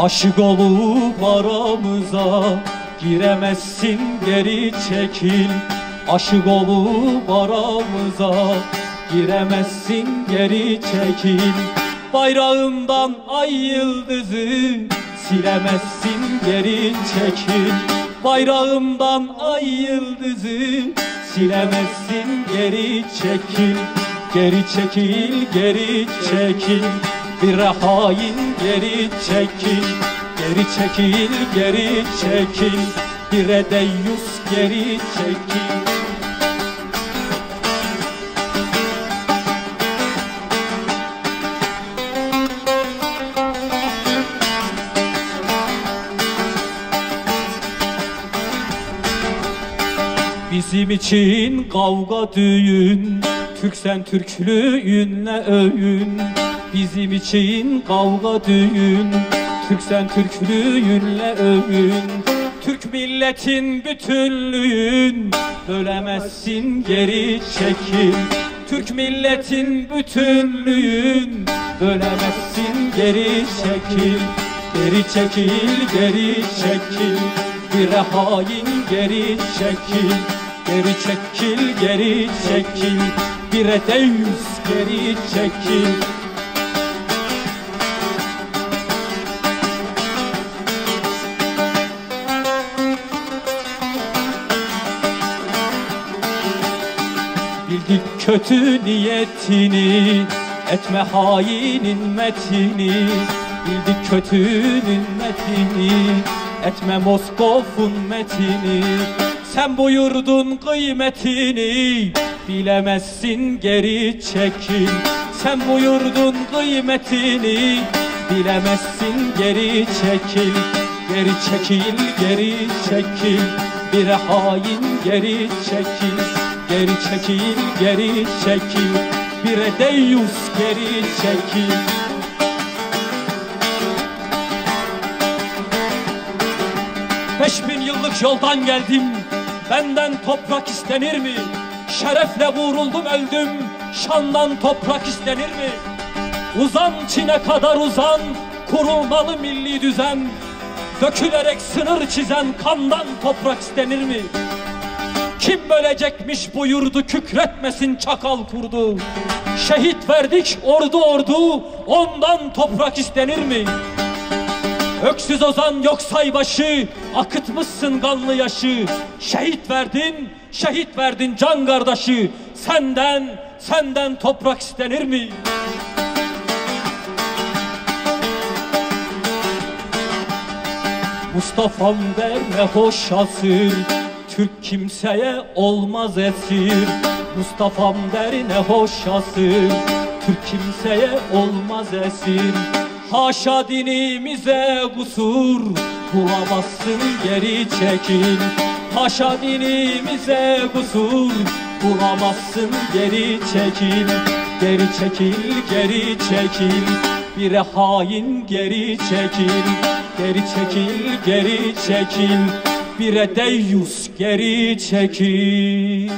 Aşık olup aramıza giremezsin, geri çekil. Aşık olup aramıza giremezsin, geri çekil. Bayrağımdan ay yıldızı silemezsin, geri çekil. Bayrağımdan ay yıldızı silemezsin, geri çekil. Geri çekil, geri çekil. Bir hain, geri çekil. Geri çekil, geri çekil. Bir deyyus, geri çekil. Bizim için kavga düğün, Türksen Türklüğünle övün. Bizim için kavga düğün, Türksen Türklüğünle övün. Türk milletin bütünlüğün, bölemezsin, geri çekil. Türk milletin bütünlüğün, bölemezsin, geri çekil. Geri çekil, geri çekil. Bir hain, geri çekil. Geri çekil, geri çekil. Bir deyyus, geri çekil. Bildik kötü niyetini, etme hainin metini. Bildik kötünün metini, etme Moskov'un metini. Sen buyurdun kıymetini, bilemezsin, geri çekil. Sen buyurdun kıymetini, bilemezsin, geri çekil. Geri çekil, geri çekil. Bir hain, geri çekil. Geri çekil, geri çekil. Bir deyyus, geri çekil. Beş bin yıllık yoldan geldim, benden toprak istenir mi? Şerefle vuruldum, öldüm, şandan toprak istenir mi? Uzan Çin'e kadar uzan, kurulmalı milli düzen. Dökülerek sınır çizen kandan toprak istenir mi? Kim bölecekmiş bu yurdu, kükretmesin çakal kurdu. Şehit verdik ordu ordu, ondan toprak istenir mi? Öksüz ozan yok saybaşı, akıtmışsın kanlı yaşı. Şehit verdin, şehit verdin can kardeşi. Senden toprak istenir mi? Mustafa'm der ne hoş asır, Türk kimseye olmaz esir. Mustafa'm der ne hoş asır, Türk kimseye olmaz esir. Haşa dinimize kusur, bulamazsın, geri çekil. Haşa dinimize kusur, bulamazsın, geri çekil. Geri çekil, geri çekil. Bir hain, geri çekil. Geri çekil, geri çekil. Bir deyyus, geri çekil.